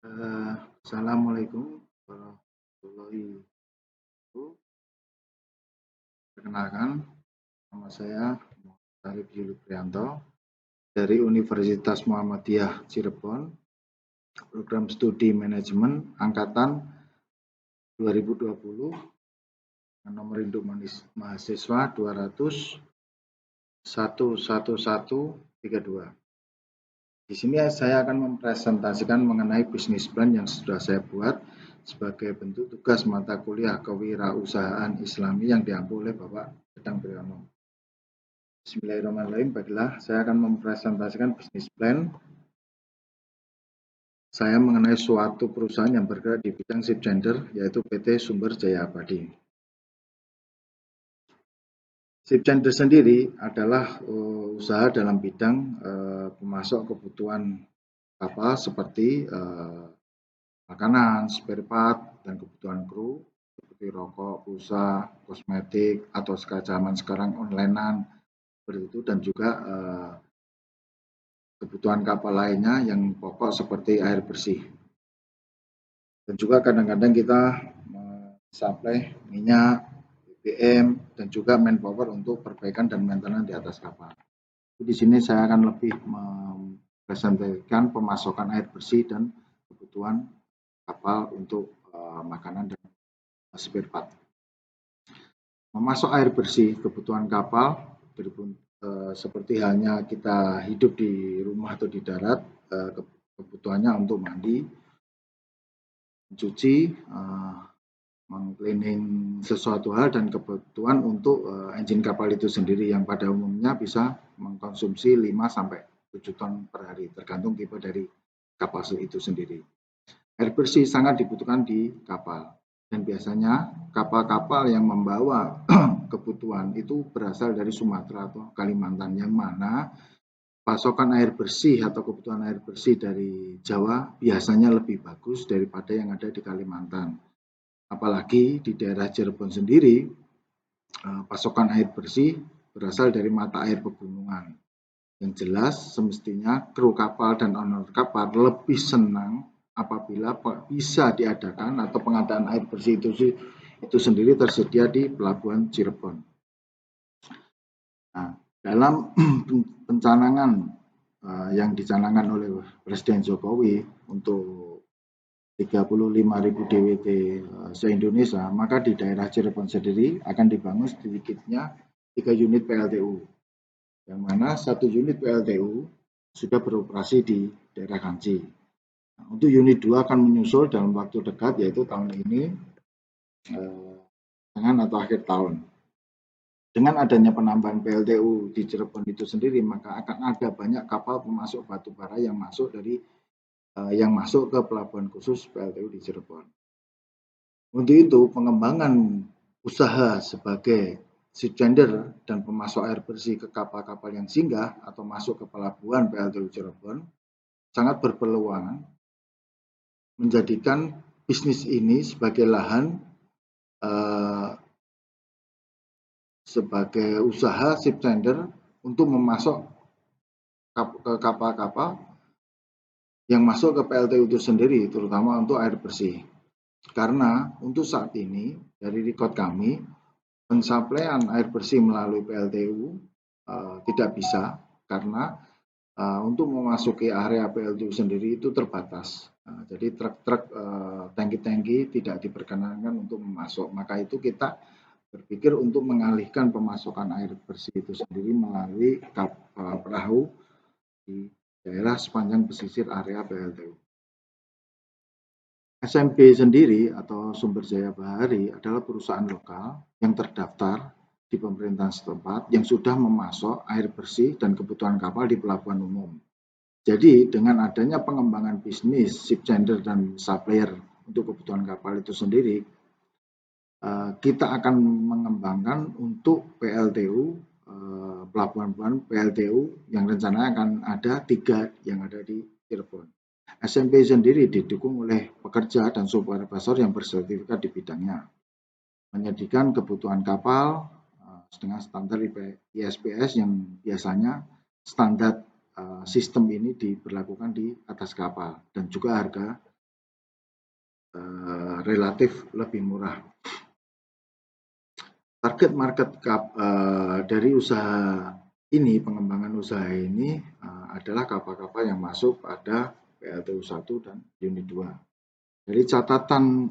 Assalamualaikum warahmatullahi wabarakatuh. Perkenalkan, nama saya Muhammad Arif Yuli Prianto dari Universitas Muhammadiyah Cirebon, program studi manajemen angkatan 2020, nomor induk mahasiswa 200.11132. Di sini saya akan mempresentasikan mengenai bisnis plan yang sudah saya buat sebagai bentuk tugas mata kuliah kewirausahaan Islami yang diampu oleh Bapak Dadang Priyono. Bismillahirrahmanirrahim. Baiklah, saya akan mempresentasikan bisnis plan saya mengenai suatu perusahaan yang bergerak di bidang ship gender, yaitu PT Sumber Jaya Abadi. Ship gender sendiri adalah usaha dalam bidang pemasok kebutuhan kapal seperti makanan, spare part, dan kebutuhan kru seperti rokok, pulsa, kosmetik, atau zaman sekarang onlinean seperti itu, dan juga kebutuhan kapal lainnya yang pokok seperti air bersih. Dan juga kadang-kadang kita mensuplai minyak, BBM, dan juga manpower untuk perbaikan dan maintenance di atas kapal. Di sini saya akan lebih mempresentasikan pemasokan air bersih dan kebutuhan kapal untuk makanan dan spare part. Memasok air bersih kebutuhan kapal seperti halnya kita hidup di rumah atau di darat, kebutuhannya untuk mandi, mencuci, mengcleaning sesuatu hal, dan kebutuhan untuk engine kapal itu sendiri yang pada umumnya bisa mengkonsumsi 5-7 ton per hari, tergantung tipe dari kapal itu sendiri. Air bersih sangat dibutuhkan di kapal, dan biasanya kapal-kapal yang membawa kebutuhan itu berasal dari Sumatera atau Kalimantan, yang mana pasokan air bersih atau kebutuhan air bersih dari Jawa biasanya lebih bagus daripada yang ada di Kalimantan. Apalagi di daerah Cirebon sendiri, pasokan air bersih berasal dari mata air pegunungan. Yang jelas semestinya kru kapal dan owner kapal lebih senang apabila bisa diadakan atau pengadaan air bersih itu sendiri tersedia di Pelabuhan Cirebon. Nah, dalam pencanangan yang dicanangkan oleh Presiden Jokowi untuk 35.000 DWT se-Indonesia, maka di daerah Cirebon sendiri akan dibangun sedikitnya 3 unit PLTU, yang mana 1 unit PLTU sudah beroperasi di daerah Kanci. Nah, untuk unit 2 akan menyusul dalam waktu dekat, yaitu tahun ini dengan atau akhir tahun. Dengan adanya penambahan PLTU di Cirebon itu sendiri, maka akan ada banyak kapal pemasok batu bara yang masuk ke pelabuhan khusus PLTU di Cirebon. Untuk itu, pengembangan usaha sebagai ship gender dan pemasok air bersih ke kapal-kapal yang singgah atau masuk ke pelabuhan PLTU Cirebon sangat berpeluang menjadikan bisnis ini sebagai lahan sebagai usaha ship gender untuk memasok ke kapal-kapal yang masuk ke PLTU itu sendiri, terutama untuk air bersih. Karena untuk saat ini dari record kami, pensuplaian air bersih melalui PLTU tidak bisa, karena untuk memasuki area PLTU sendiri itu terbatas. Jadi truk-truk tangki-tangki tidak diperkenankan untuk masuk. Maka itu kita berpikir untuk mengalihkan pemasokan air bersih itu sendiri melalui perahu di daerah sepanjang pesisir area PLTU. SMB sendiri atau Sumber Jaya Bahari adalah perusahaan lokal yang terdaftar di pemerintahan setempat yang sudah memasok air bersih dan kebutuhan kapal di pelabuhan umum. Jadi dengan adanya pengembangan bisnis ship gender dan supplier untuk kebutuhan kapal itu sendiri, kita akan mengembangkan untuk PLTU, pelabuhan PLTU yang rencananya akan ada 3 yang ada di Cirebon. SMB sendiri didukung oleh pekerja dan supervisor yang bersertifikat di bidangnya, menyediakan kebutuhan kapal dengan standar ISPS yang biasanya standar sistem ini diberlakukan di atas kapal, dan juga harga relatif lebih murah. Target market cap dari usaha ini, pengembangan usaha ini adalah kapal-kapal yang masuk pada PLTU 1 dan unit 2. Jadi catatan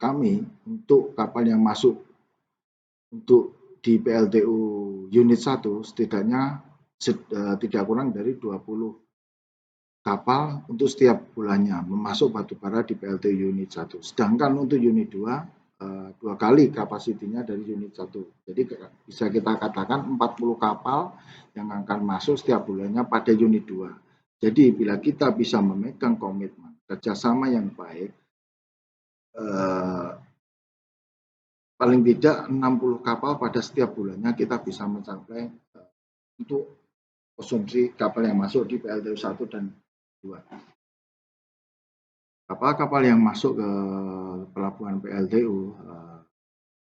kami untuk kapal yang masuk untuk di PLTU unit 1 setidaknya tidak kurang dari 20 kapal untuk setiap bulannya memasuk batubara di PLTU unit 1. Sedangkan untuk unit 2 2 kali kapasitinya dari unit 1. Jadi bisa kita katakan 40 kapal yang akan masuk setiap bulannya pada unit 2. Jadi bila kita bisa memegang komitmen kerjasama yang baik, paling tidak 60 kapal pada setiap bulannya kita bisa mencapai untuk konsumsi kapal yang masuk di PLTU 1 dan 2. Kapal-kapal yang masuk ke pelabuhan PLTU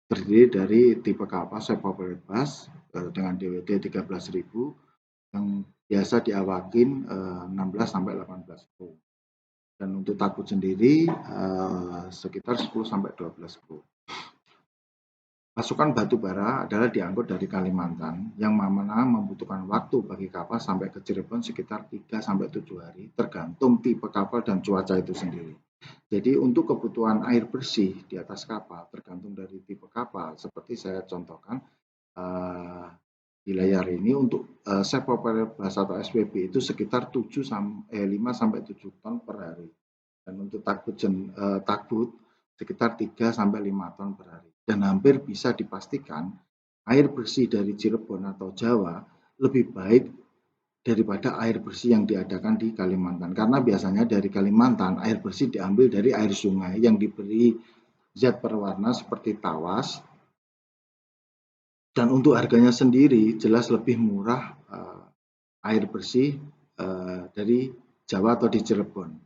terdiri dari tipe kapal Sepapelet Bas dengan DWT 13.000 yang biasa diawakin 16 sampai 18 kru. Dan untuk takbut sendiri sekitar 10 sampai 12 kru. Pasukan batubara adalah diangkut dari Kalimantan yang mana membutuhkan waktu bagi kapal sampai ke Cirebon sekitar 3 sampai 7 hari tergantung tipe kapal dan cuaca itu sendiri. Jadi untuk kebutuhan air bersih di atas kapal tergantung dari tipe kapal seperti saya contohkan di layar ini untuk Sepapelet Bas atau SPB itu sekitar 5 sampai 7 ton per hari. Dan untuk takbut sekitar 3 sampai 5 ton per hari. Dan hampir bisa dipastikan air bersih dari Cirebon atau Jawa lebih baik daripada air bersih yang diadakan di Kalimantan. Karena biasanya dari Kalimantan air bersih diambil dari air sungai yang diberi zat berwarna seperti tawas. Dan untuk harganya sendiri jelas lebih murah air bersih dari Jawa atau di Cirebon.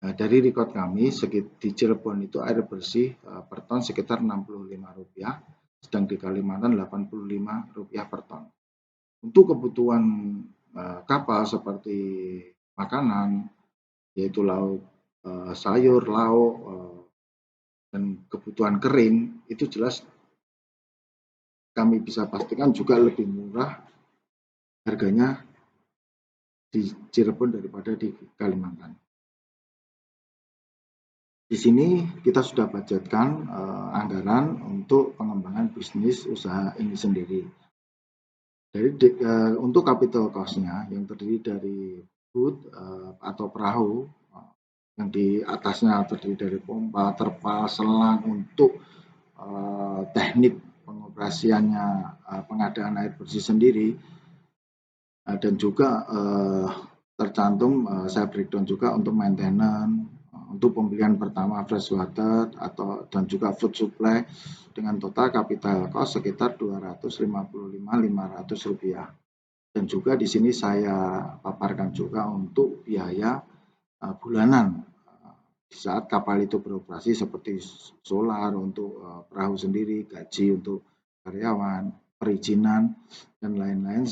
Nah, dari record kami di Cirebon itu air bersih per ton sekitar Rp65, sedang di Kalimantan Rp85 per ton. Untuk kebutuhan kapal seperti makanan, yaitu lauk, sayur, lauk, dan kebutuhan kering, itu jelas kami bisa pastikan juga lebih murah harganya di Cirebon daripada di Kalimantan. Di sini kita sudah budgetkan anggaran untuk pengembangan bisnis usaha ini sendiri. Jadi untuk capital cost-nya yang terdiri dari boot atau perahu yang di atasnya terdiri dari pompa, terpal, selang untuk teknik pengoperasiannya pengadaan air bersih sendiri dan juga tercantum saya breakdown juga untuk maintenance, untuk pembelian pertama fresh water dan juga food supply dengan total capital cost sekitar Rp255.500. Dan juga di sini saya paparkan juga untuk biaya bulanan di saat kapal itu beroperasi seperti solar untuk perahu sendiri, gaji untuk karyawan, perizinan dan lain-lain.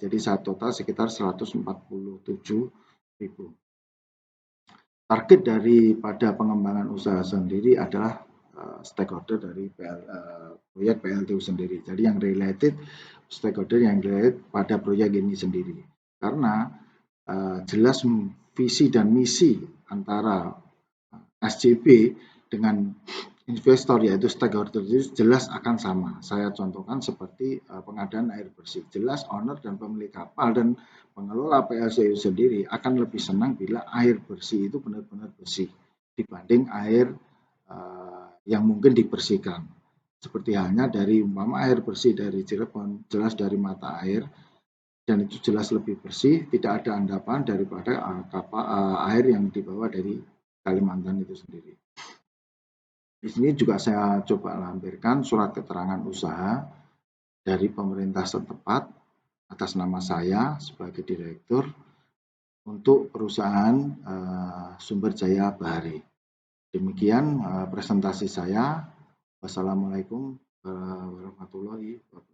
Jadi total sekitar 147.000. Target daripada pengembangan usaha sendiri adalah stakeholder dari proyek PLTU sendiri. Jadi yang related stakeholder yang related pada proyek ini sendiri. Karena jelas visi dan misi antara SCB dengan investor yaitu stakeholder itu jelas akan sama. Saya contohkan seperti pengadaan air bersih. Jelas owner dan pemilik kapal dan pengelola PLTU sendiri akan lebih senang bila air bersih itu benar-benar bersih dibanding air yang mungkin dibersihkan. Seperti halnya dari air bersih dari Cirebon, jelas dari mata air dan itu jelas lebih bersih, tidak ada endapan daripada air yang dibawa dari Kalimantan itu sendiri. Di sini juga saya coba lampirkan surat keterangan usaha dari pemerintah setempat atas nama saya sebagai direktur untuk perusahaan Sumber Jaya Bahari. Demikian presentasi saya. Wassalamualaikum warahmatullahi wabarakatuh.